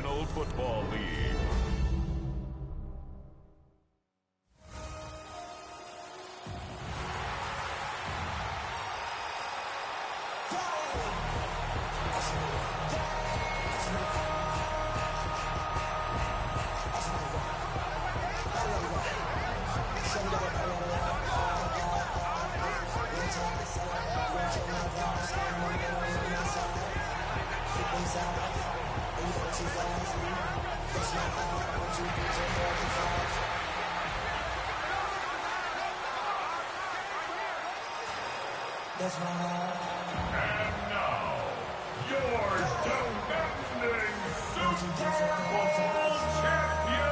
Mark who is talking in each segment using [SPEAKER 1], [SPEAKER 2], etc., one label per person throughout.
[SPEAKER 1] National Football League. And now, your defending Super Bowl champion,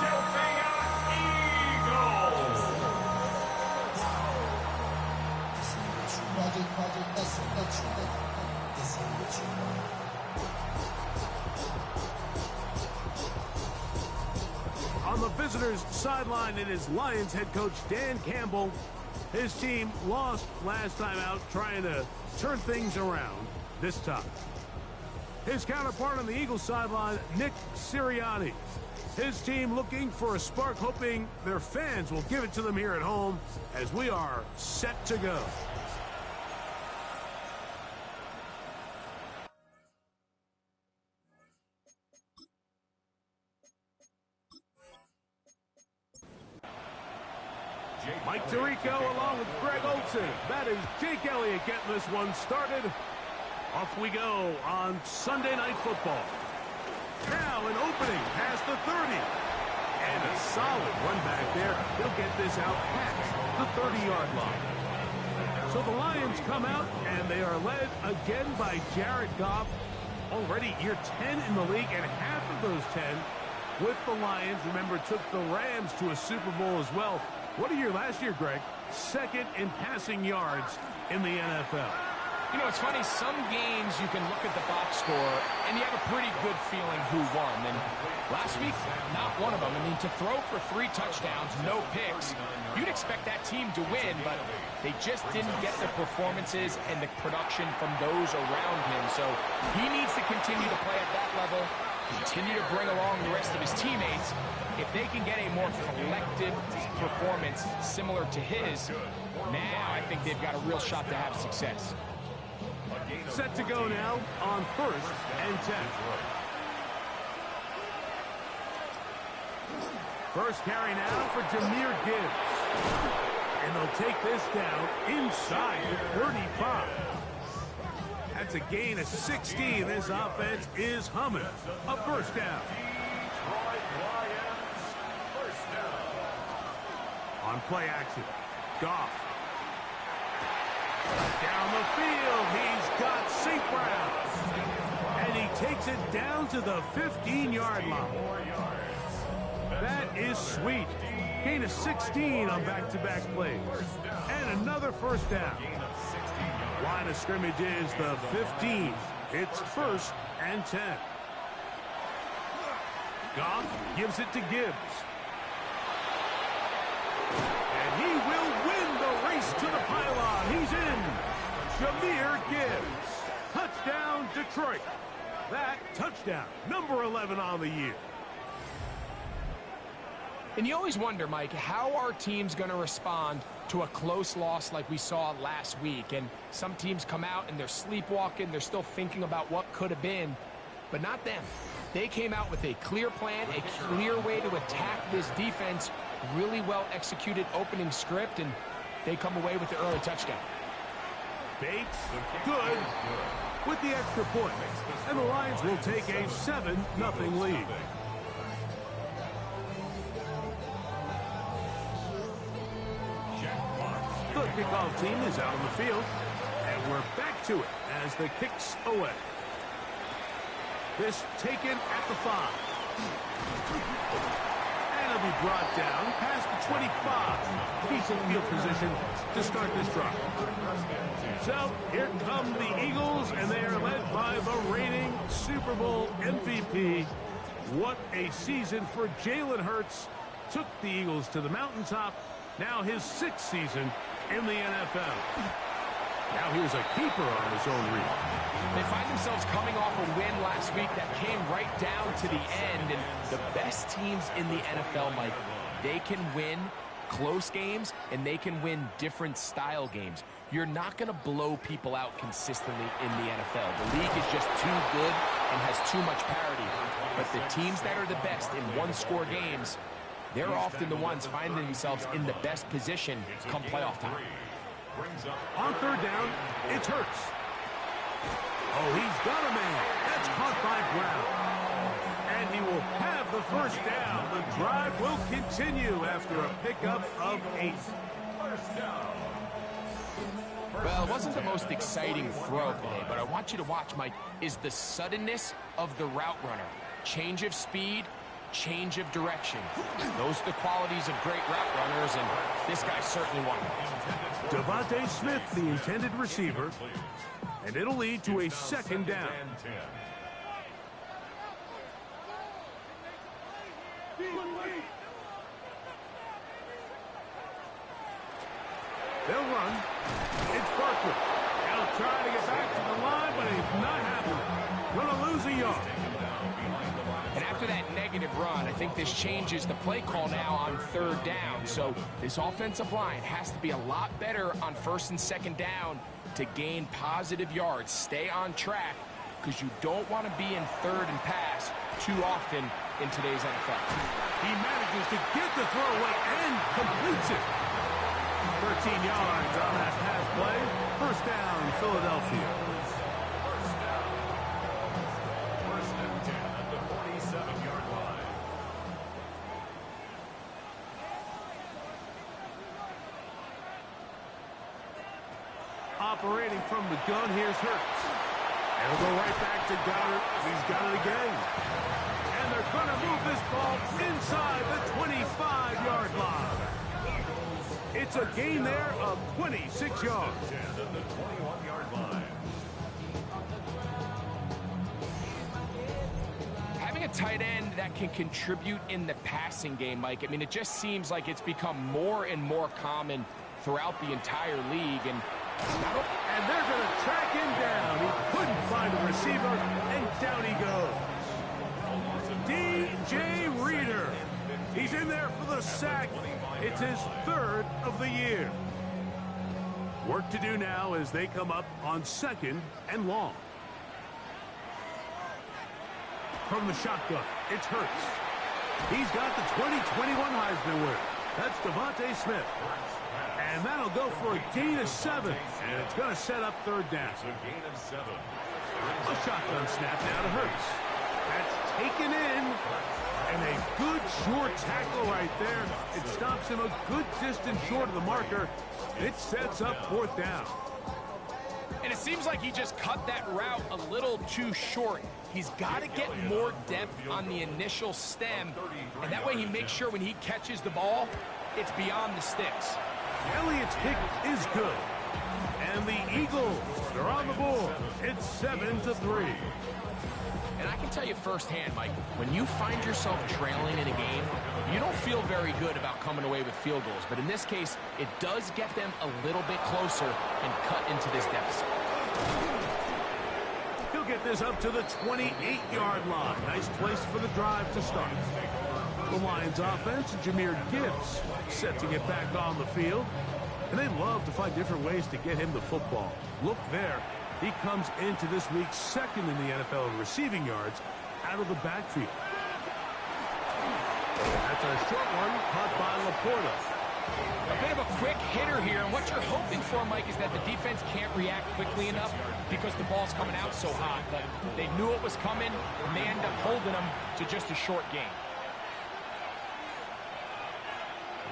[SPEAKER 1] Philadelphia Eagles.
[SPEAKER 2] On the visitors' sideline, it is Lions head coach Dan Campbell. His team lost last time out, trying to turn things around this time. His counterpart on the Eagles sideline, Nick Sirianni. His team looking for a spark, hoping their fans will give it to them here at home as we are set to go. Mike Tirico along with Greg Olsen. That is Jake Elliott getting this one started. Off we go on Sunday Night Football. Now an opening past the 30. And a solid run back there. He'll get this out past the 30-yard line. So the Lions come out, and they are led again by Jared Goff. Already year 10 in the league, and half of those 10 with the Lions. Remember, took the Rams to a Super Bowl as well. What a year last year, Greg. Second in passing yards in the NFL.
[SPEAKER 3] You know, it's funny. Some games you can look at the box score, and you have a pretty good feeling who won. And last week, not one of them. I mean, to throw for 3 touchdowns, no picks, you'd expect that team to win, but they just didn't get the performances and the production from those around him. So he needs to continue to play at that level, continue to bring along the rest of his teammates. If they can get a more collective performance similar to his, now I think they've got a real shot to have success.
[SPEAKER 2] Set to go now on 1st and 10. First carry now for Jahmyr Gibbs. And they'll take this down inside the 35. That's a gain of 16. This offense is humming. A first down. On play action, Goff. Down the field, he's got St. Brown. And he takes it down to the 15-yard line. That is sweet. Gain of 16 on back-to-back plays. And another first down. Line of scrimmage is the 15. It's 1st and 10. Goff gives it to Gibbs. And he will win the race to the pylon. He's in. Jahmyr Gibbs. Touchdown, Detroit. That touchdown, number 11 on the year.
[SPEAKER 3] And you always wonder, Mike, how are teams going to respond to a close loss like we saw last week? And some teams come out and they're sleepwalking. They're still thinking about what could have been, but not them. They came out with a clear plan, a clear way to attack this defense, really well executed opening script, and they come away with the early touchdown.
[SPEAKER 2] Bates, good, with the extra point. And the Lions will take a 7-0 lead. The kickoff team is out on the field, and we're back to it as the kick's away. This taken at the 5. And it'll be brought down past the 25. Decent field position to start this drive. So here come the Eagles, and they are led by the reigning Super Bowl MVP. What a season for Jalen Hurts. Took the Eagles to the mountaintop. Now his 6th season in the NFL. Now here's a keeper on his own read.
[SPEAKER 3] They find themselves coming off a win last week that came right down to the end. And the best teams in the NFL, Mike, they can win close games and they can win different style games. You're not going to blow people out consistently in the NFL. The league is just too good and has too much parity. But the teams that are the best in one-score games, they're often the ones finding themselves in the best position come playoff time.
[SPEAKER 2] On third down, it's Hurts. Oh, he's got a man. That's caught by Brown. And he will have the first down. The drive will continue after a pickup of 8.
[SPEAKER 3] Well, it wasn't the most exciting throw today, but I want you to watch, Mike, is the suddenness of the route runner. Change of speed, change of direction. Those are the qualities of great route runners, and this guy certainly one.
[SPEAKER 2] Devontae Smith, the intended receiver, and it'll lead to a second down. They'll run. It's Barkley. He'll try to get back to the line, but he's not happening. Gonna lose a yard.
[SPEAKER 3] And after that negative run, I think this changes the play call now on third down. So this offensive line has to be a lot better on first and second down to gain positive yards. Stay on track, because you don't want to be in third and pass too often in today's NFL.
[SPEAKER 2] He manages to get the throw away and completes it. 13 yards on that pass play. First down, Philadelphia.
[SPEAKER 1] First and 10 at the 47-yard line.
[SPEAKER 2] Operating from the gun, here's Hurts. And he'll go right back to Goddard. He's got it again. And they're going to move this ball inside the 25-yard line. It's a gain there of 26 yards.
[SPEAKER 1] At the 21-yard line.
[SPEAKER 3] Having a tight end that can contribute in the passing game, Mike, I mean, it just seems like it's become more and more common throughout the entire league. And
[SPEAKER 2] they're going to track him down. He couldn't find a receiver, and down he goes. DJ Reader. He's in there for the sack. It's his third of the year. Work to do now as they come up on second and long. From the shotgun, it's Hurts. He's got the 2021 Heisman winner. That's Devontae Smith. And that'll go for a gain of 7. And it's going to set up third down.
[SPEAKER 1] It's a gain of 7.
[SPEAKER 2] A shotgun snap now to Hurts. That's taken in. And a good short tackle right there. It stops him a good distance short of the marker. It sets up fourth down.
[SPEAKER 3] And it seems like he just cut that route a little too short. He's got to get more depth on the initial stem. And that way he makes sure when he catches the ball, it's beyond the sticks.
[SPEAKER 2] Elliott's kick is good. And the Eagles are on the board. It's 7-3.
[SPEAKER 3] And I can tell you firsthand, Mike, when you find yourself trailing in a game, you don't feel very good about coming away with field goals. But in this case, it does get them a little bit closer and cut into this deficit.
[SPEAKER 2] He'll get this up to the 28-yard line. Nice place for the drive to start. The Lions offense, Jahmyr Gibbs, set to get back on the field. And they love to find different ways to get him the football. Look there. He comes into this week second in the NFL in receiving yards out of the backfield. That's a short one caught by Laporta.
[SPEAKER 3] A bit of a quick hitter here, and what you're hoping for, Mike, is that the defense can't react quickly enough because the ball's coming out so hot. But they knew it was coming, and they end up holding them to just a short gain.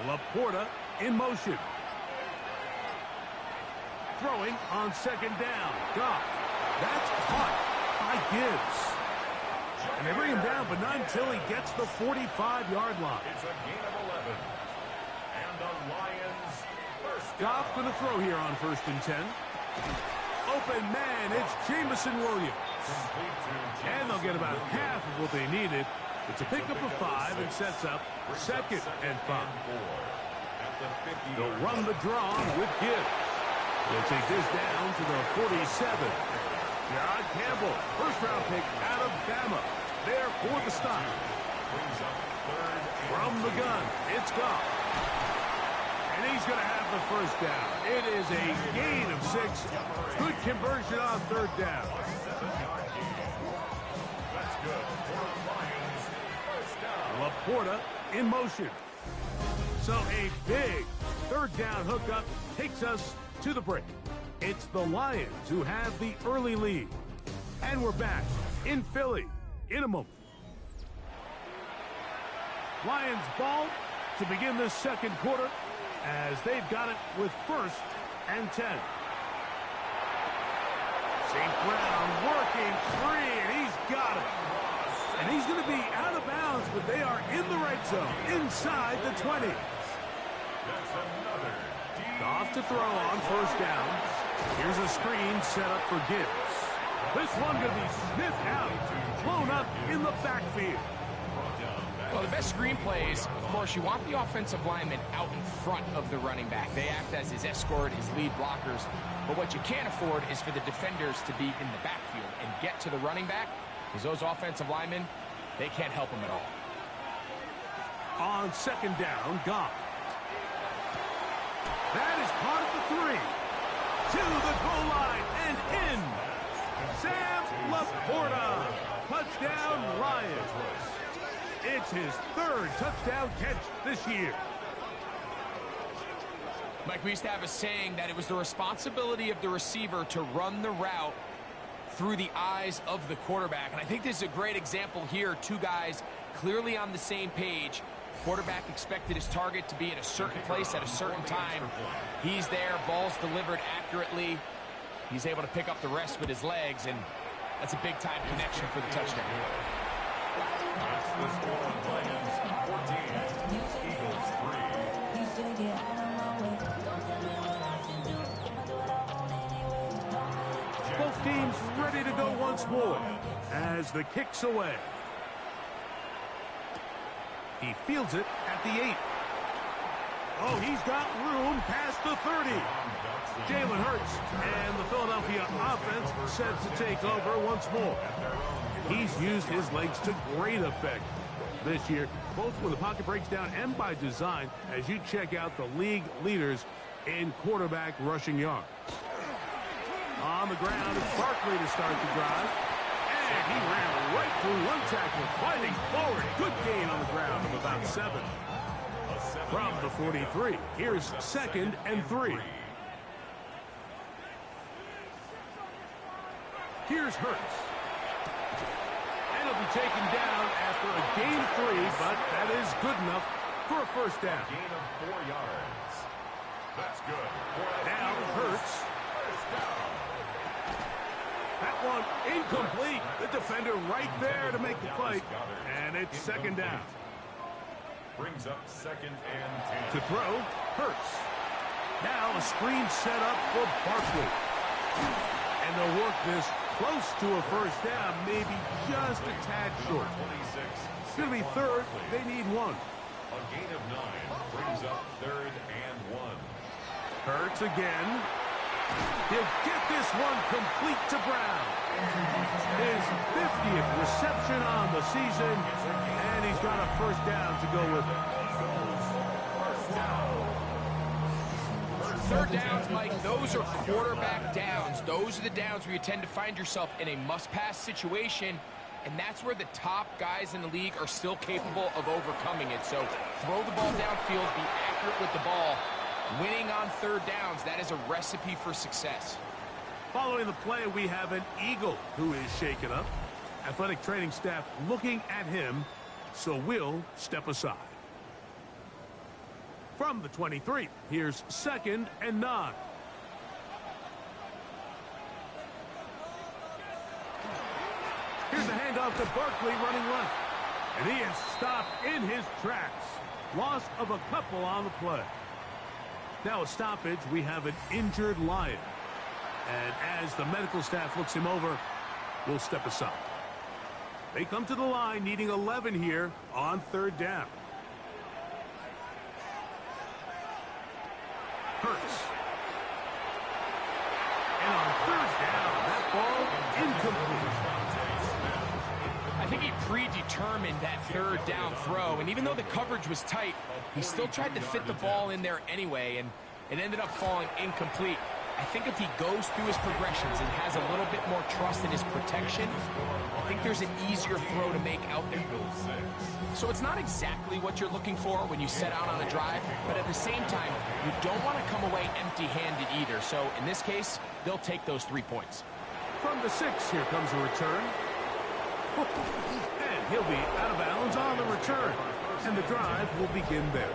[SPEAKER 2] Laporta in motion. Throwing on second down. Goff. That's caught by Gibbs. And they bring him down, but not until he gets the 45-yard line.
[SPEAKER 1] It's a gain of 11. And the Lions first.
[SPEAKER 2] Goff going to throw here on first and 10. Open man, it's Jameson Williams. And they'll get about half of what they needed. It's a pickup of 5 and sets up second and 5. They'll run the draw with Gibbs. They'll take this down to the 47. John Campbell, first-round pick out of Bama. There for the stop. From the gun, it's Goff. And he's going to have the first down. It is a gain of 6. Good conversion on third down.
[SPEAKER 1] That's good for the Lions. First down.
[SPEAKER 2] Laporta in motion. So a big third down hookup takes us to the break. It's the Lions who have the early lead. And we're back in Philly in a moment. Lions ball to begin this second quarter as they've got it with 1st and 10. St. Brown working free, and he's got it. And he's going to be out of bounds, but they are in the right zone, inside the 20. Off to throw on first down. Here's a screen set up for Gibbs. This one going to be sniffed out, blown up in the backfield.
[SPEAKER 3] Well, the best screen plays, of course, you want the offensive lineman out in front of the running back. They act as his escort, his lead blockers. But what you can't afford is for the defenders to be in the backfield and get to the running back, because those offensive linemen, they can't help him at all.
[SPEAKER 2] On second down, Goff. That is caught at the 3. To the goal line and in. Sam Laporta. Touchdown, Lions. It's his 3rd touchdown catch this year.
[SPEAKER 3] Mike, we used to have a saying that it was the responsibility of the receiver to run the route through the eyes of the quarterback. And I think this is a great example here. 2 guys clearly on the same page. Quarterback expected his target to be in a certain place at a certain time. He's there, ball's delivered accurately. He's able to pick up the rest with his legs, and that's a big-time connection for the touchdown.
[SPEAKER 1] That's the score. Lions 14, Eagles 3.
[SPEAKER 2] Both teams ready to go once more as the kick's away. He fields it at the 8. Oh, he's got room past the 30. Jalen Hurts and the Philadelphia offense set to take over once more. He's used his legs to great effect this year, both when the pocket breaks down and by design, as you check out the league leaders in quarterback rushing yards. On the ground, it's Barkley to start the drive. And he ran right through one tackle, fighting forward. Good gain on the ground of about 7. From the 43, here's 2nd and 3. Here's Hurts. And he'll be taken down after a gain of 3, but that is good enough for a first down.
[SPEAKER 1] Gain of 4 yards. That's good.
[SPEAKER 2] Now Hurts. That one incomplete. The defender right there to make the play. And it's 2nd down.
[SPEAKER 1] Brings up 2nd and 10.
[SPEAKER 2] To throw, Hurts. Now a screen set up for Barkley. And they'll work this close to a first down, maybe just a tad short. It's going to be 3rd. They need 1.
[SPEAKER 1] A gain of 9 brings up 3rd and 1.
[SPEAKER 2] Hurts again. He'll get this one complete to Brown. His 50th reception on the season, and he's got a first down to go with it.
[SPEAKER 3] Third downs, Mike, those are quarterback downs. Those are the downs where you tend to find yourself in a must-pass situation, and that's where the top guys in the league are still capable of overcoming it. So throw the ball downfield, be accurate with the ball. Winning on third downs, that is a recipe for success.
[SPEAKER 2] Following the play, we have an Eagle who is shaken up. Athletic training staff looking at him, so we'll step aside. From the 23, here's 2nd and 9. Here's a handoff to Barkley running left. And he is stopped in his tracks. Loss of a couple on the play. Now a stoppage, we have an injured Lion. And as the medical staff looks him over, we'll step aside. They come to the line needing 11 here on 3rd down. Hurts. incomplete.
[SPEAKER 3] I think he predetermined that third down throw, and even though the coverage was tight, he still tried to fit the ball in there anyway, and it ended up falling incomplete. I think if he goes through his progressions and has a little bit more trust in his protection, I think there's an easier throw to make out there. So it's not exactly what you're looking for when you set out on a drive, but at the same time, you don't want to come away empty-handed either. So in this case, they'll take those 3 points.
[SPEAKER 2] From the 6, here comes a return. And he'll be out of bounds on the return. And the drive will begin there.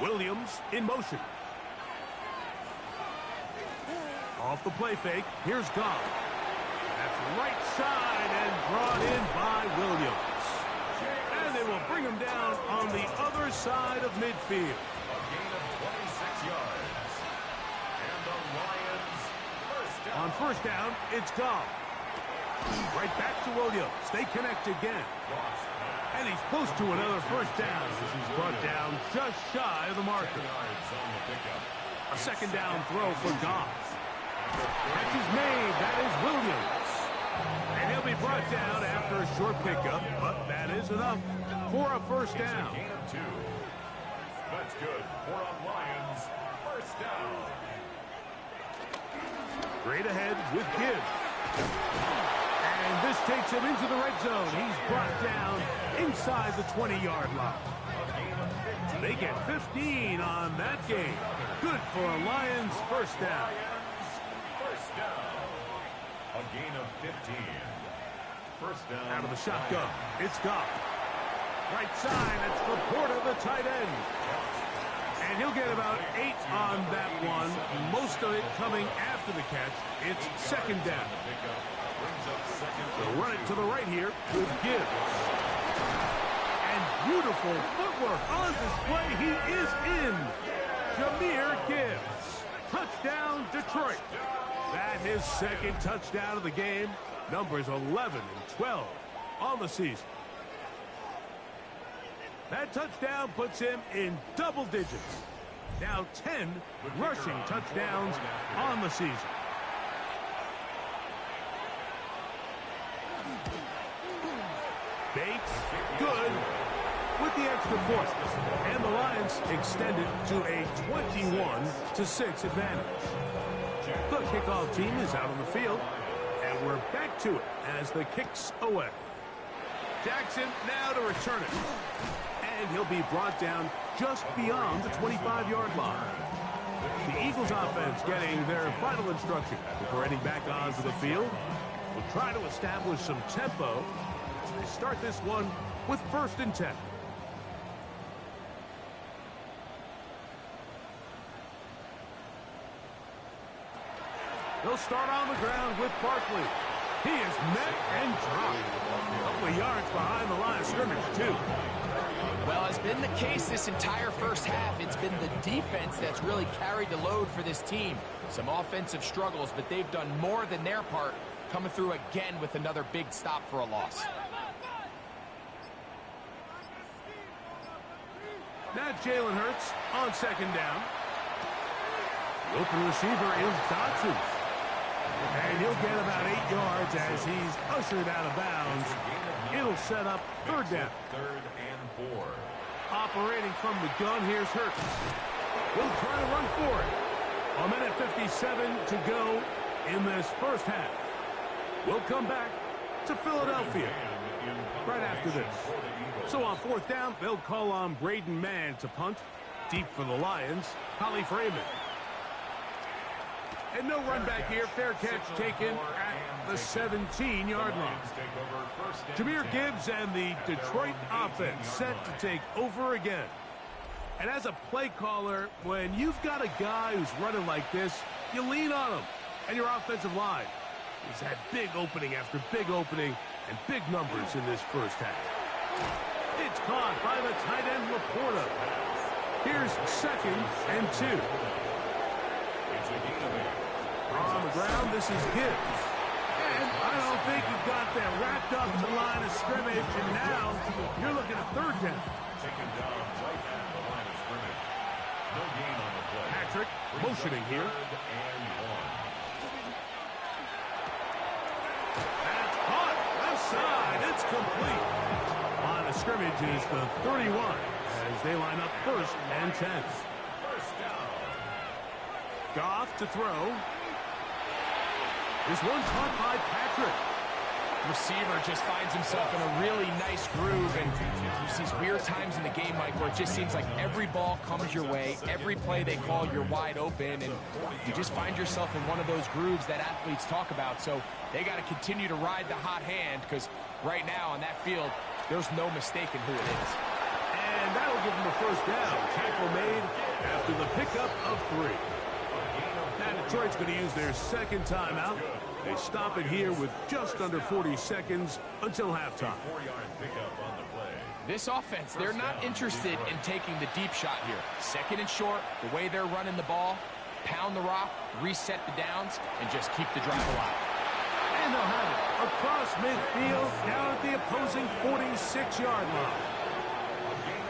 [SPEAKER 2] Williams in motion. Off the play fake. Here's Goff. That's right side and brought in by Williams. And they will bring him down on the other side of midfield.
[SPEAKER 1] A gain of 26 yards. And the Lions first down.
[SPEAKER 2] On first down, it's Goff. Right back to Williams. They connect again. And he's close to another first down as he's brought down just shy of the marker. A second down throw for Goff. Catch is made. That is Williams. And he'll be brought down after a short pickup, but that is enough for a first down.
[SPEAKER 1] Gain of 2. That's good for a Lions first down.
[SPEAKER 2] Straight ahead with Gibbs. And this takes him into the red zone. He's brought down inside the 20-yard line. They get 15 on that game. Good for a Lions first down.
[SPEAKER 1] First down. A gain of 15. First down.
[SPEAKER 2] Out of the shotgun, it's Goff. Right side, it's Laporta, the tight end. And he'll get about 8 on that one. Most of it coming after the catch. It's second down. They'll run it to the right here with Gibbs. And beautiful footwork on display. He is in. Jahmyr Gibbs. Touchdown, Detroit. That his second touchdown of the game. Numbers 11 and 12 on the season. That touchdown puts him in double digits. Now 10 rushing touchdowns on the season. Bates, good, with the extra point. And the Lions extend it to a 21-6 advantage. The kickoff team is out on the field, and we're back to it as the kick's away. Jackson now to return it. And he'll be brought down just beyond the 25-yard line. The Eagles offense getting their final instruction before heading back onto the field. We'll try to establish some tempo. They start this one with 1st and 10. They'll start on the ground with Barkley. He is met and dropped. A couple of yards behind the line of scrimmage, too.
[SPEAKER 3] Well, has been the case this entire first half. It's been the defense that's really carried the load for this team. Some offensive struggles, but they've done more than their part, coming through again with another big stop for a loss.
[SPEAKER 2] Now Jalen Hurts on second down. The open receiver is Dotson. And he'll get about 8 yards as he's ushered out of bounds. It'll set up 3rd down.
[SPEAKER 1] 3rd and 4.
[SPEAKER 2] Operating from the gun, here's Hurts. We'll try to run for it. A minute 57 to go in this first half. We'll come back to Philadelphia right after this. So on 4th down, they'll call on Braden Mann to punt. Deep for the Lions, Holly Freeman. And no run back here. Fair catch taken at the 17-yard line. Jahmyr Gibbs and the Detroit offense set to take over again. And as a play caller, when you've got a guy who's running like this, you lean on him. And your offensive line. He's had big opening after big opening and big numbers in this first half. It's caught by the tight end Laporta. Here's 2nd and 2. On the ground, this is Gibbs. And I don't think you got that wrapped up to the line of scrimmage, and now you're looking at third down.
[SPEAKER 1] Taken down right at the line of scrimmage. No gain on the play.
[SPEAKER 2] Patrick motioning here.
[SPEAKER 1] Third and 1.
[SPEAKER 2] That's caught. Left side. It's complete. Line of scrimmage is the 31 as they line up first and 10.
[SPEAKER 1] First down.
[SPEAKER 2] Goff to throw. This one caught by Patrick.
[SPEAKER 3] Receiver just finds himself in a really nice groove, and there's these weird times in the game, Mike, where it just seems like every ball comes your way, every play they call, you're wide open, and you just find yourself in one of those grooves that athletes talk about. So they got to continue to ride the hot hand, because right now on that field, there's no mistaking who it is.
[SPEAKER 2] And that'll give them a first down. Tackle made after the pickup of 3. Now Detroit's going to use their second timeout. They stop it here with just under 40 seconds until halftime.
[SPEAKER 1] 4-yard pickup on the play.
[SPEAKER 3] This offense, they're not interested in taking the deep shot here. Second and short, the way they're running the ball, pound the rock, reset the downs, and just keep the drive alive.
[SPEAKER 2] And they'll have it across midfield down at the opposing 46-yard line.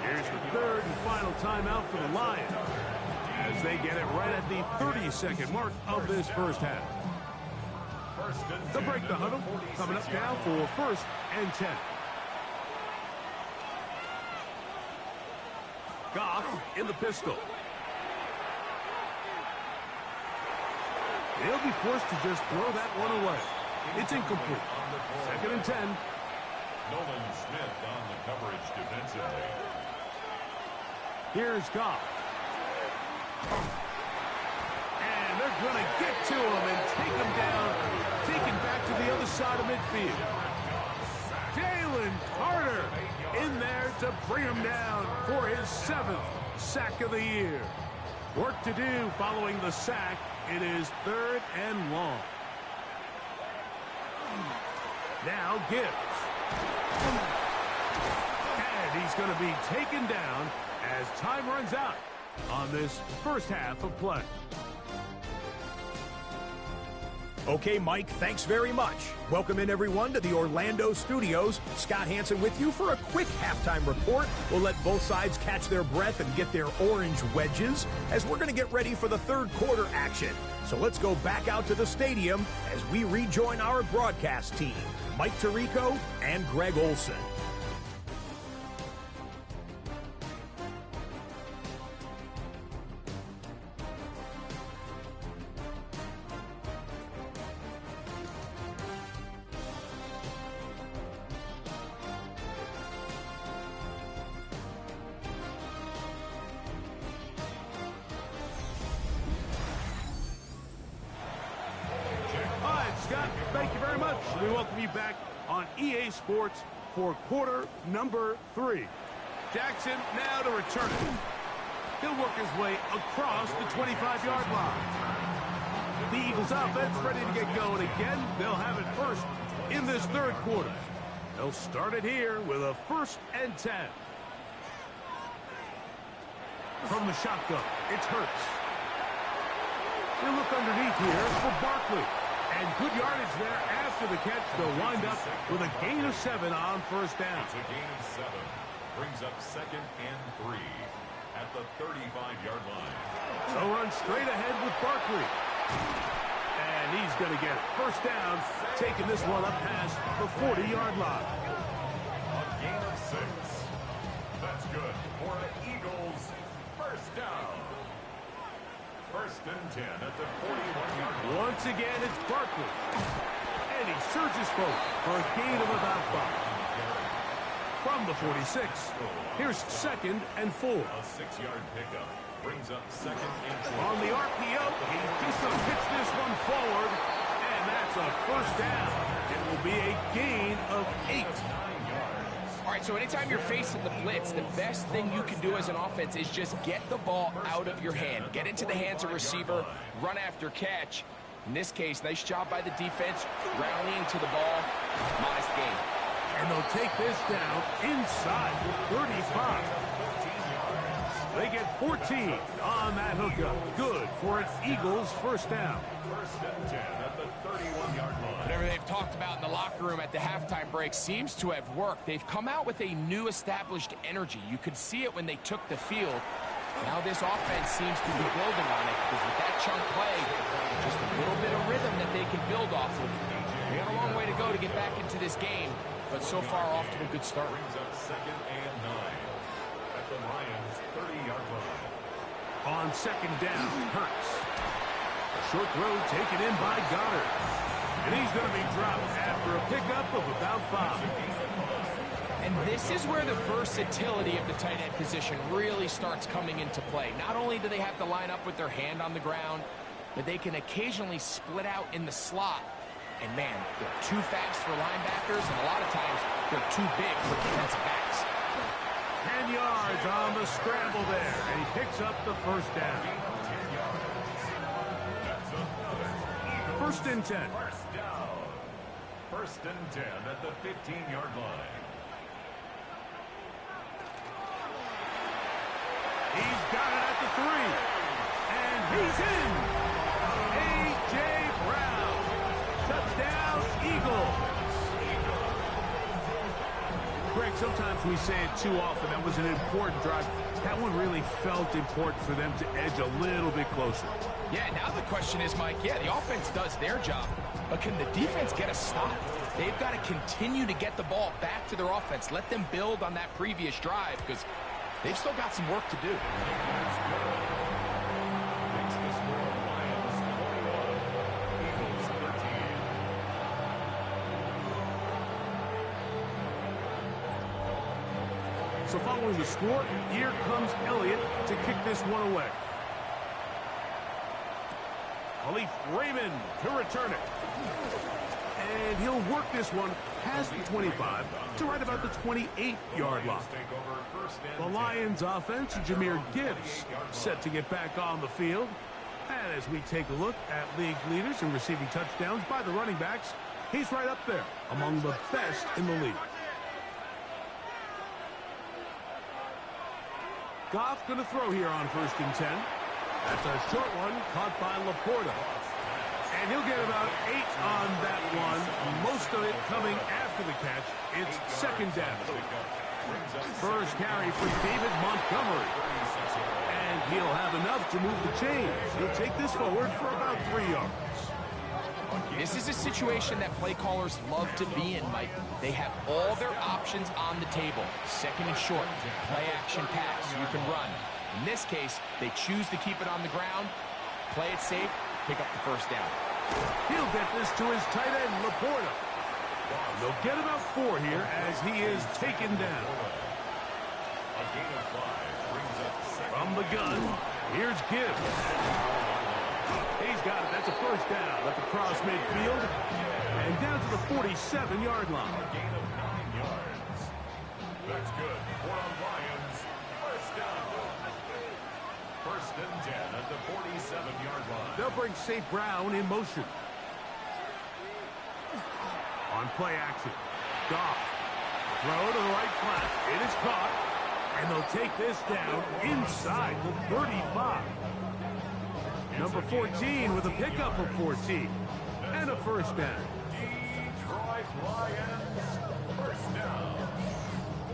[SPEAKER 2] Here's the third and final timeout for the Lions as they get it right at the 30-second mark of this first half. They'll break the huddle, coming up now for first and 10. Goff in the pistol. They'll be forced to just throw that one away. It's incomplete. Second and 10.
[SPEAKER 1] Nolan Smith on the coverage defensively.
[SPEAKER 2] Here's Goff. And they're going to get to him and take him down, take him back to the other side of midfield. Jalen Carter in there to bring him down for his 7th sack of the year. Work to do following the sack. It is third and long. Now Gibbs. And he's going to be taken down as time runs out on this first half of play.
[SPEAKER 4] Okay, Mike, thanks very much. Welcome in, everyone, to the Orlando studios. Scott Hansen with you for a quick halftime report. We'll let both sides catch their breath and get their orange wedges as we're going to get ready for the third quarter action. So let's go back out to the stadium as we rejoin our broadcast team, Mike Tirico and Greg Olson.
[SPEAKER 2] Scott, thank you very much. We welcome you back on EA Sports for quarter number 3. Jackson now to return it. He'll work his way across the 25-yard line. The Eagles offense ready to get going again. They'll have it first in this third quarter. They'll start it here with a first and 10. From the shotgun, it's Hurts. He'll look underneath here for Barkley. And good yardage there after the catch. They'll wind up with a gain of 7 on first down.
[SPEAKER 1] It's a gain of 7. Brings up second and 3 at the 35-yard line.
[SPEAKER 2] They'll run straight ahead with Barkley. And he's going to get it. First down, taking this one up past the 40-yard line.
[SPEAKER 1] A gain of 6. That's good for the Eagles. First down. First and 10 at the 41-yard line.
[SPEAKER 2] Once again, it's Barkley. And he surges forward for a gain of about 5. From the 46, here's second and 4.
[SPEAKER 1] A 6-yard pickup brings up second and 4.
[SPEAKER 2] On the RPO, he's just going to pitch this one forward. And that's a first down. It will be a gain of 8.
[SPEAKER 1] 9 yards.
[SPEAKER 3] All right, so anytime you're facing the blitz, the best thing you can do as an offense is just get the ball out of your hand. Get into the hands of receiver, run after catch. In this case, nice job by the defense, rallying to the ball. Modest gain.
[SPEAKER 2] And they'll take this down inside the 35. They get 14 on that hookup. Good for an Eagles first down.
[SPEAKER 1] First and 10 at the 31-yard line.
[SPEAKER 3] Whatever they've talked about in the locker room at the halftime break seems to have worked. They've come out with a new established energy. You could see it when they took the field. Now this offense seems to be building on it because with that chunk play, just a little bit of rhythm that they can build off of. They got a long way to go to get back into this game, but so far off to a good start.
[SPEAKER 1] Brings up 2nd and 9 at the Lions' 30-yard line.
[SPEAKER 2] On second down, Hurts. A short throw taken in by Goddard. And he's going to be dropped after a pickup of about 5.
[SPEAKER 3] And this is where the versatility of the tight end position really starts coming into play. Not only do they have to line up with their hand on the ground, but they can occasionally split out in the slot. And man, they're too fast for linebackers, and a lot of times they're too big for defensive backs.
[SPEAKER 2] 10 yards on the scramble there, and he picks up the first down. First and 10.
[SPEAKER 1] First down. First and 10 at the 15-yard line.
[SPEAKER 2] He's got it at the 3. And he's in. A.J. Brown. Touchdown, Eagles. Greg, sometimes we say it too often. That was an important drive. That one really felt important for them to edge a little bit closer.
[SPEAKER 3] Yeah, now the question is, Mike, yeah, the offense does their job, but can the defense get a stop? They've got to continue to get the ball back to their offense. Let them build on that previous drive because they've still got some work to do.
[SPEAKER 1] Makes the score Lions 21, Eagles 13.
[SPEAKER 2] So following the score, here comes Elliott to kick this one away. Khalif Raymond to return it. And he'll work this one past the 25 to right about the 28-yard line. The Lions offense, Jahmyr Gibbs, set to get back on the field. And as we take a look at league leaders in receiving touchdowns by the running backs, he's right up there among the best in the league. Goff going to throw here on first and 10. That's a short one caught by Laporta. And he'll get about 8 on that one. Most of it coming after the catch. It's second down. First carry for David Montgomery. And he'll have enough to move the chains. He'll take this forward for about 3 yards.
[SPEAKER 3] This is a situation that play callers love to be in, Mike. They have all their options on the table. Second and short, play action pass, you can run. In this case, they choose to keep it on the ground, play it safe, pick up the first down.
[SPEAKER 2] He'll get this to his tight end, Laporta. They'll get about 4 here as he is taken down. From the gun, here's Gibbs. He's got it. That's a first down at the cross midfield. And down to the 47-yard line.
[SPEAKER 1] A gain of 9 yards. That's good. For the Lions. First down. First and 10 at the 47-yard line.
[SPEAKER 2] They'll bring St. Brown in motion. On play action. Goff. Throw to the right flat. It is caught. And they'll take this down inside the 35. Number 14 with a pickup of 14. And a first down.
[SPEAKER 1] Detroit Lions. First down.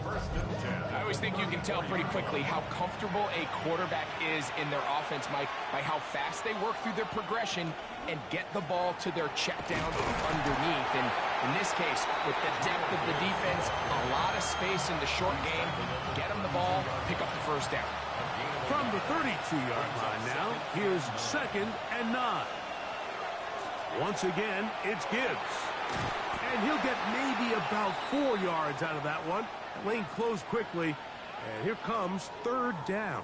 [SPEAKER 1] First and 10.
[SPEAKER 3] I always think you can tell pretty quickly how comfortable a quarterback is in their offense, Mike, by how fast they work through their progression and get the ball to their check down underneath. And in this case, with the depth of the defense, a lot of space in the short game, get them the ball, pick up the first down.
[SPEAKER 2] From the 32-yard line now, here's second and 9. Once again, it's Gibbs. And he'll get maybe about 4 yards out of that one. Lane closed quickly, and here comes third down.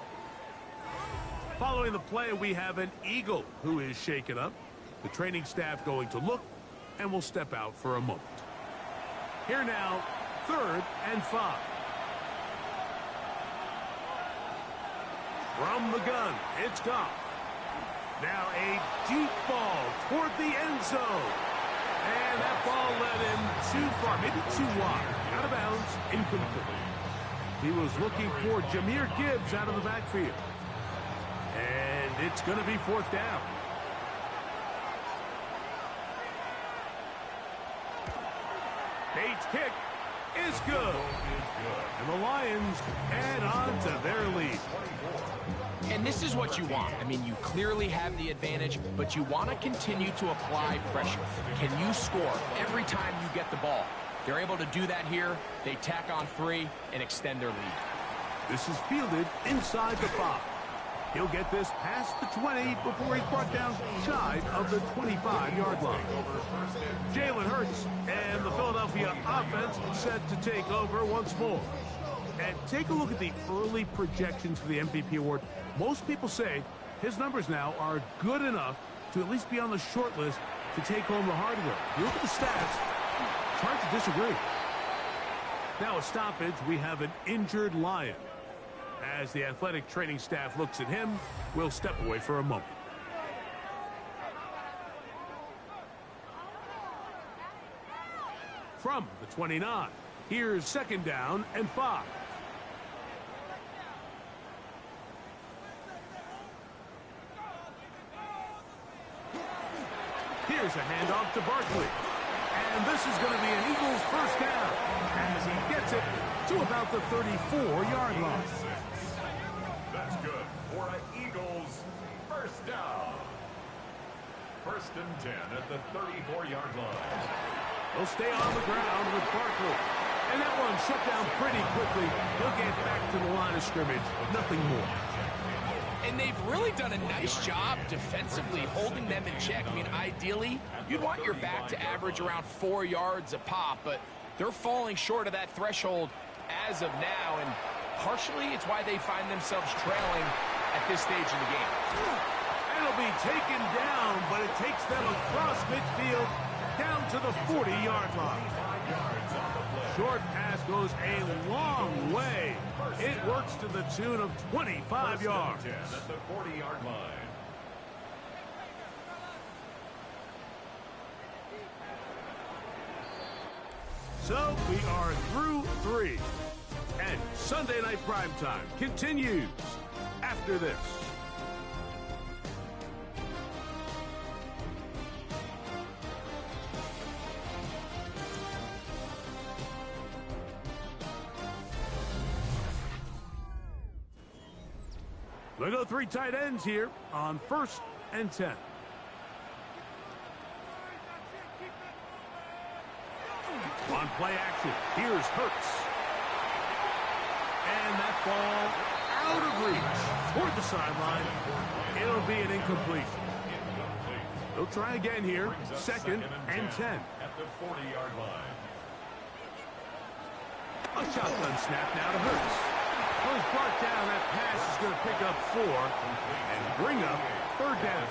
[SPEAKER 2] Following the play, we have an Eagle who is shaken up. The training staff going to look, and will step out for a moment. Here now, third and 5. From the gun, it's Goff. Now a deep ball toward the end zone. And that ball led him too far, maybe too wide. Out of bounds, incomplete. He was looking for Jahmyr Gibbs out of the backfield. And it's going to be 4th down. Bates' kick is good. And the Lions add on to their lead.
[SPEAKER 3] And this is what you want. I mean, you clearly have the advantage, but you want to continue to apply pressure. Can you score every time you get the ball? They're able to do that here. They tack on 3 and extend their lead.
[SPEAKER 2] This is fielded inside the 5. He'll get this past the 20 before he's brought down shy of the 25-yard line. Jalen Hurts and the Philadelphia offense set to take over once more. And take a look at the early projections for the MVP award. Most people say his numbers now are good enough to at least be on the short list to take home the hardware. If you look at the stats, it's hard to disagree. Now a stoppage, we have an injured Lion. As the athletic training staff looks at him, we'll step away for a moment. From the 29, here's 2nd down and 5. Here's a handoff to Barkley. And this is going to be an Eagles 1st down as he gets it to about the 34-yard line.
[SPEAKER 1] That's good for an Eagles 1st down. 1st and 10 at the 34-yard line.
[SPEAKER 2] He'll stay on the ground with Barkley. And that one shut down pretty quickly. He'll get back to the line of scrimmage. Nothing more.
[SPEAKER 3] And they've really done a nice job defensively holding them in check. I mean, ideally, you'd want your back to average around 4 yards a pop, but they're falling short of that threshold as of now, and partially it's why they find themselves trailing at this stage in the game.
[SPEAKER 2] It'll be taken down, but it takes them across midfield down to the 40-yard line. Short pass goes a long way. It works to the tune of 25 yards.
[SPEAKER 1] At the 40-yard line.
[SPEAKER 2] So we are through 3. And Sunday Night Primetime continues after this. They go 3 tight ends here on 1st and 10. On play action, here's Hurts. And that ball out of reach toward the sideline. It'll be an incompletion. They'll try again here, 2nd and 10.
[SPEAKER 1] At the 40-yard line.
[SPEAKER 2] A shotgun snap now to Hurts. Goes brought down. That pass is going to pick up 4 and bring up 3rd down.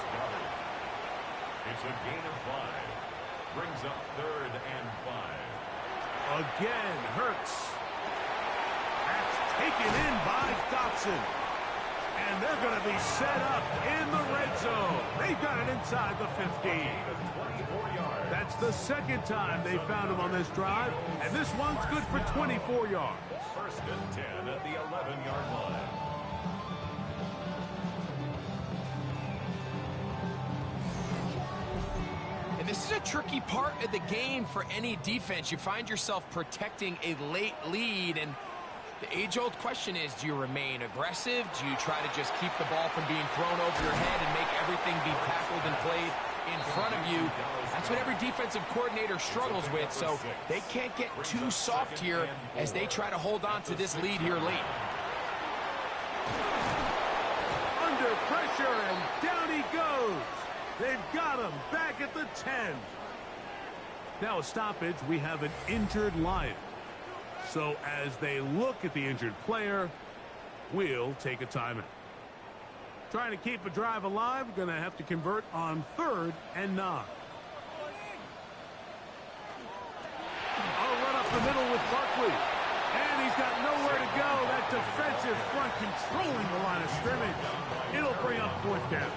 [SPEAKER 1] It's a gain of 5. Brings up 3rd and 5.
[SPEAKER 2] Again, Hurts. That's taken in by Dotson. And they're going to be set up in the red zone. They've got it inside the 15. That's the 2nd time they found him on this drive. And this one's good for 24 yards.
[SPEAKER 1] 1st and 10 at the 11-yard line.
[SPEAKER 3] And this is a tricky part of the game for any defense. You find yourself protecting a late lead, and the age-old question is, do you remain aggressive? Do you try to just keep the ball from being thrown over your head and make everything be tackled and played in front of you? That's what every defensive coordinator struggles with, so they can't get too soft here as they try to hold on to this lead here late.
[SPEAKER 2] Under pressure, and down he goes. They've got him back at the 10. Now a stoppage, we have an injured Lion. So as they look at the injured player, we'll take a timeout. Trying to keep a drive alive, going to have to convert on 3rd and 9. I'll run up the middle with Barkley. And he's got nowhere to go. That defensive front controlling the line of scrimmage. It'll bring up 4th down.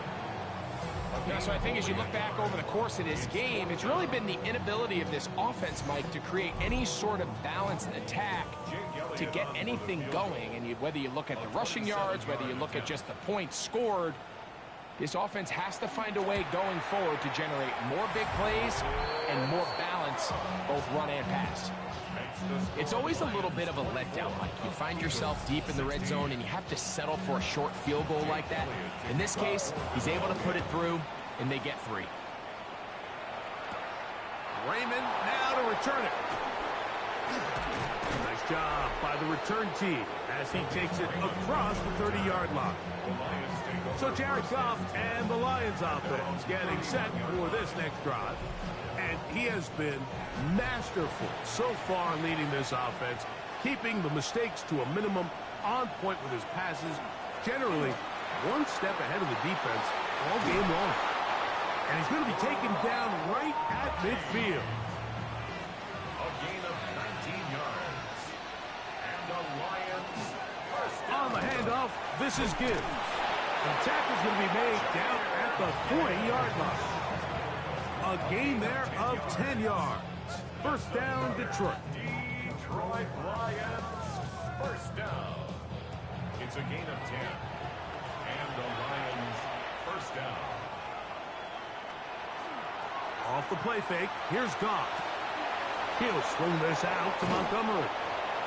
[SPEAKER 3] Yeah, so I think as you look back over the course of this game, it's really been the inability of this offense, Mike, to create any sort of balanced attack. to get anything going, and whether you look at the rushing yards, whether you look at just the points scored, this offense has to find a way going forward to generate more big plays and more balance, both run and pass. It's always a little bit of a letdown, Mike. You find yourself deep in the red zone and you have to settle for a short field goal like that. In this case, he's able to put it through, and they get 3.
[SPEAKER 2] Raymond now to return it. Nice job by the return team as he takes it across the 30-yard line. So Jared Goff and the Lions offense getting set for this next drive. And he has been masterful so far leading this offense, keeping the mistakes to a minimum, on point with his passes, generally one step ahead of the defense all game long. And he's going to be taken down right at midfield.
[SPEAKER 1] A gain of 19 yards. And the Lions first down.
[SPEAKER 2] On the handoff, this is good. The tackle's going to be made down at the 40-yard line. A gain there of 10 yards. First down, Detroit.
[SPEAKER 1] Detroit Lions first down. It's a gain of 10. And the Lions first down.
[SPEAKER 2] Off the play fake, here's Goff. He'll swing this out to Montgomery.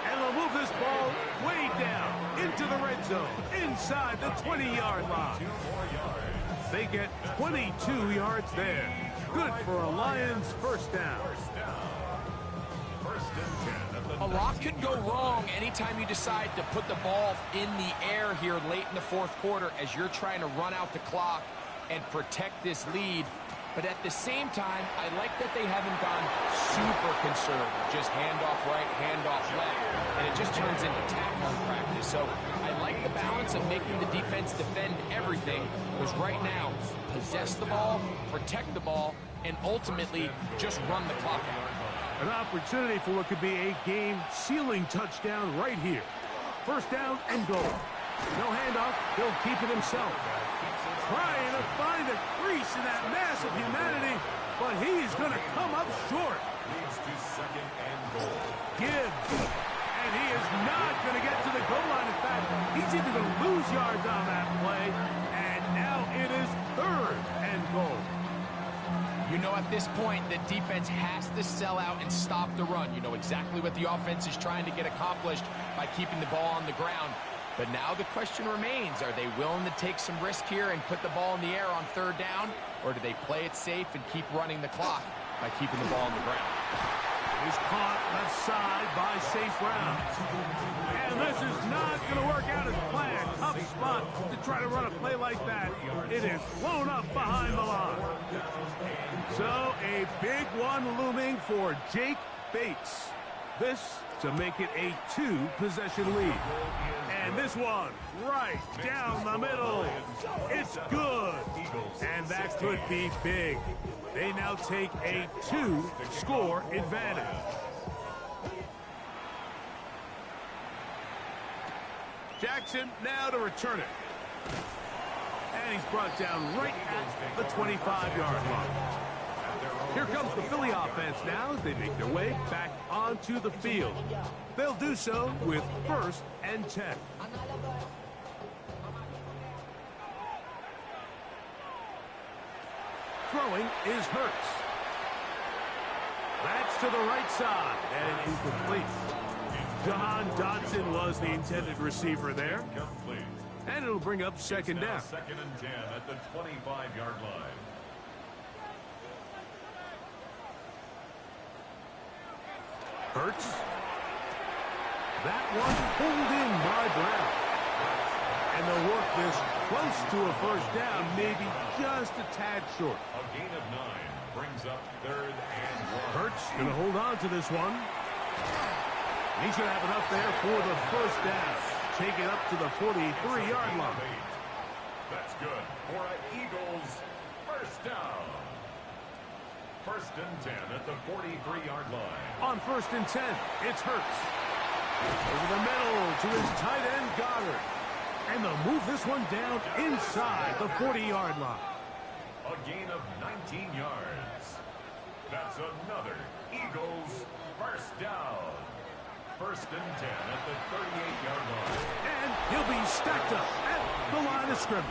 [SPEAKER 2] And they'll move this ball way down into the red zone, inside the 20-yard line.
[SPEAKER 1] 2 more yards.
[SPEAKER 2] They get 22 yards there. Good for a Lions first down.
[SPEAKER 1] First down. First and 10 at the
[SPEAKER 3] A lot could go wrong anytime you decide to put the ball in the air here late in the fourth quarter as you're trying to run out the clock and protect this lead. But at the same time, I like that they haven't gone super conservative. Just handoff right, handoff left. And it just turns into tackle practice. So I like the balance of making the defense defend everything. Because right now, possess the ball, protect the ball, and ultimately just run the clock out.
[SPEAKER 2] An opportunity for what could be a game-sealing touchdown right here. First down and goal. No handoff. He'll keep it himself. Trying to find a crease in that mass of humanity, but he's going to come up short.
[SPEAKER 1] leads to second and goal.
[SPEAKER 2] Gibbs. And he is not going to get to the goal line. In fact, he's even going to lose yards on that play. And now it is third and goal.
[SPEAKER 3] You know, at this point, the defense has to sell out and stop the run. You know exactly what the offense is trying to get accomplished by keeping the ball on the ground. But now the question remains, are they willing to take some risk here and put the ball in the air on third down? Or do they play it safe and keep running the clock by keeping the ball on the ground?
[SPEAKER 2] He's caught left side by St. Brown. And this is not going to work out as planned. Tough spot to try to run a play like that. It is blown up behind the line. So a big one looming for Jake Bates. This to make it a 2-possession lead. And this one right down the middle. It's good. And that could be big. They now take a 2-score advantage. Jackson now to return it. And he's brought down right at the 25-yard line. Here comes the Philly offense now as they make their way back onto the field. They'll do so with 1st and 10. Throwing is Hurts. That's to the right side and incomplete. Jahan Dotson was the intended receiver there.
[SPEAKER 1] Complete.
[SPEAKER 2] And it'll bring up second down.
[SPEAKER 1] Second and 10 at the 25-yard line.
[SPEAKER 2] Hurts. That one pulled in by Brown. And they'll work this close to a first down, maybe just a tad short.
[SPEAKER 1] A gain of 9 brings up 3rd and 1.
[SPEAKER 2] Hurts going to hold on to this one. He's going to have enough there for the first down. Take it up to the 43-yard line.
[SPEAKER 1] That's good for an Eagles first down. 1st and 10 at the 43-yard line.
[SPEAKER 2] On 1st and 10, it's Hurts. Over the middle to his tight end, Goddard. And they'll move this one down inside the 40-yard line.
[SPEAKER 1] A gain of 19 yards. That's another Eagles first down. first and 10 at the 38-yard line.
[SPEAKER 2] And he'll be stacked up at the line of scrimmage.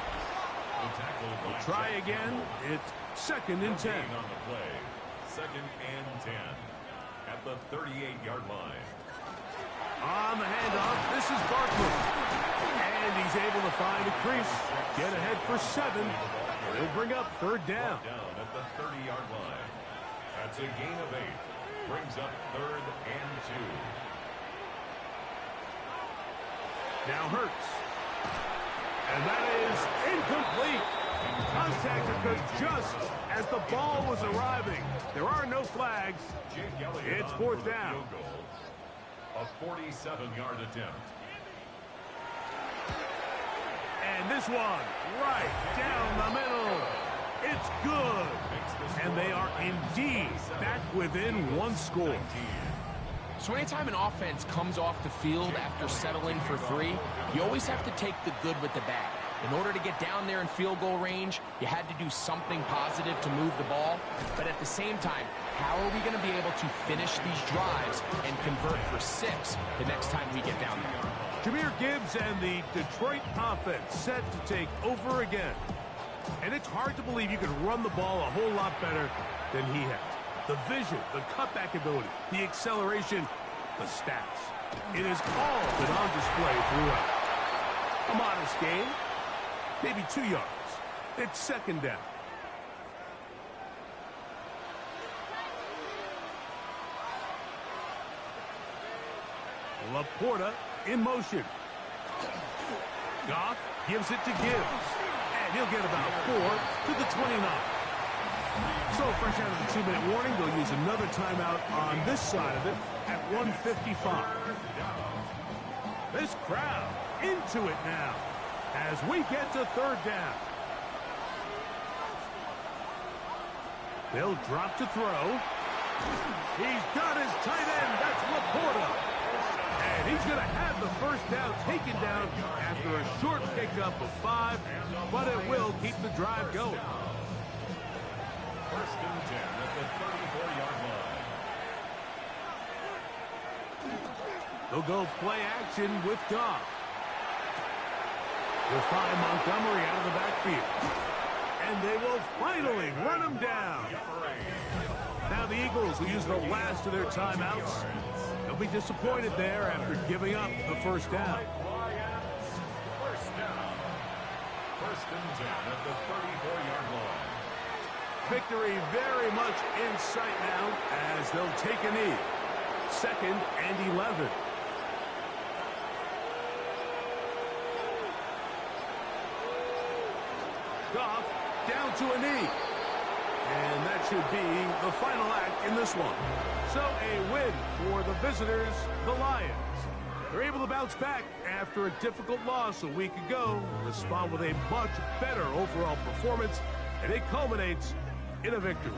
[SPEAKER 1] We'll
[SPEAKER 2] try again. It's second and 10.
[SPEAKER 1] On the play. Second and 10 at the 38-yard line.
[SPEAKER 2] On the handoff, this is Barkley. And he's able to find a crease. Get ahead for 7. He'll bring up third down.
[SPEAKER 1] Down at the 30-yard line. That's a gain of 8. Brings up third and 2.
[SPEAKER 2] Now Hurts. And that is incomplete. Contact occurred just as the ball was arriving. There are no flags. It's fourth down.
[SPEAKER 1] A 47-yard attempt.
[SPEAKER 2] And this one right down the middle. It's good. And they are indeed back within one score.
[SPEAKER 3] So anytime an offense comes off the field after settling for 3, you always have to take the good with the bad. In order to get down there in field goal range, you had to do something positive to move the ball. But at the same time, how are we going to be able to finish these drives and convert for 6 the next time we get down there?
[SPEAKER 2] Jahmyr Gibbs and the Detroit offense set to take over again. And it's hard to believe you can run the ball a whole lot better than he has. The vision, the cutback ability, the acceleration, the stats. It has all been on display throughout. A modest gain, maybe 2 yards. It's second down. Laporta in motion. Goff gives it to Gibbs. And he'll get about 4 to the 29. So fresh out of the 2-minute warning, they'll use another timeout on this side of it at 1:55. This crowd into it now as we get to third down. They'll drop to throw. He's got his tight end. That's Laporta. And he's going to have the first down taken down after a short pickup of 5, but it will keep the drive going.
[SPEAKER 1] First and 10 at the 34-yard line.
[SPEAKER 2] They'll go play action with Goff. They'll find Montgomery out of the backfield. And they will finally run him down. Now the Eagles will use the last of their timeouts. They'll be disappointed there after giving up the first down.
[SPEAKER 1] First down. First and 10 at the 34-yard line.
[SPEAKER 2] Victory very much in sight now as they'll take a knee. Second and 11. Goff down to a knee. And that should be the final act in this one. So a win for the visitors, the Lions. They're able to bounce back after a difficult loss a week ago, respond with a much better overall performance, and it culminates in a victory.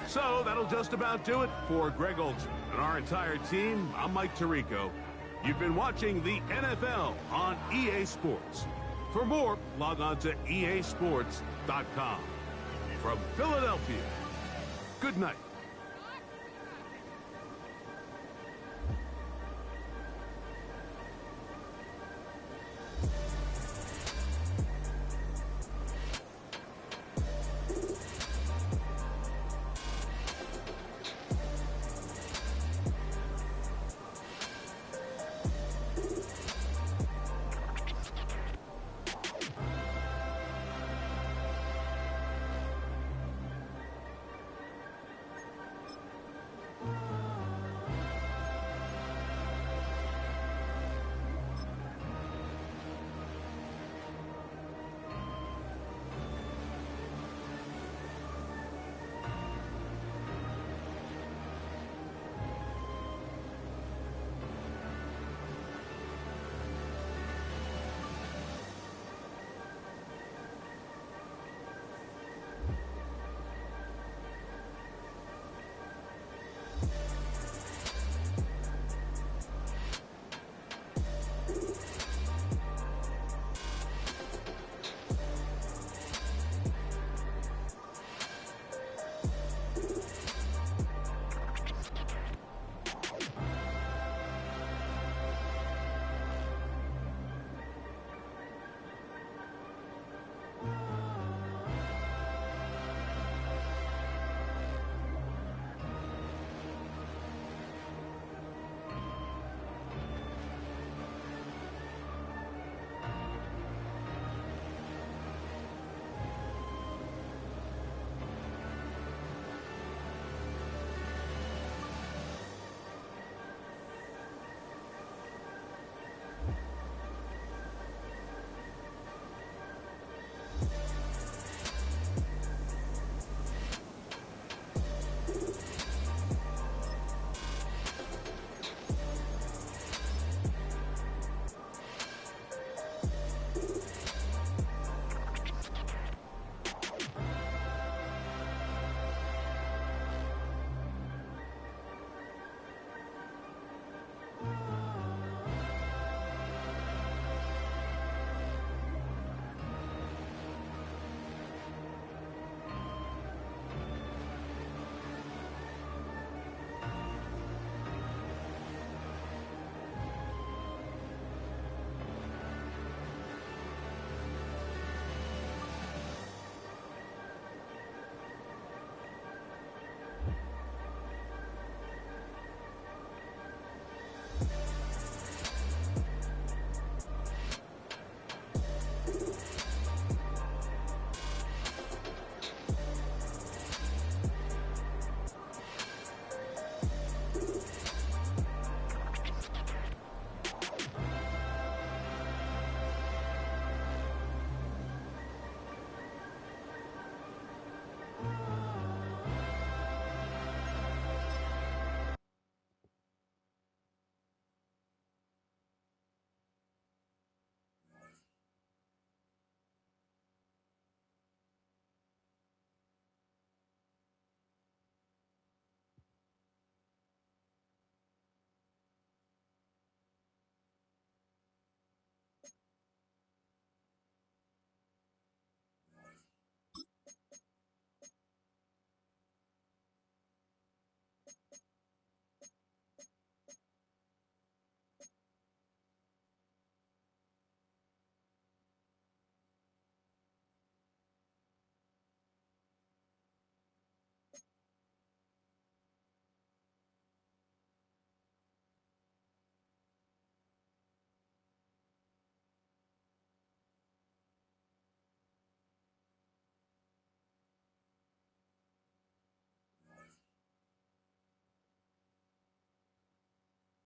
[SPEAKER 2] So that'll just about do it for Greg Olsen and our entire team. I'm Mike Tirico. You've been watching the NFL on EA Sports. For more, log on to easports.com. From Philadelphia, good night.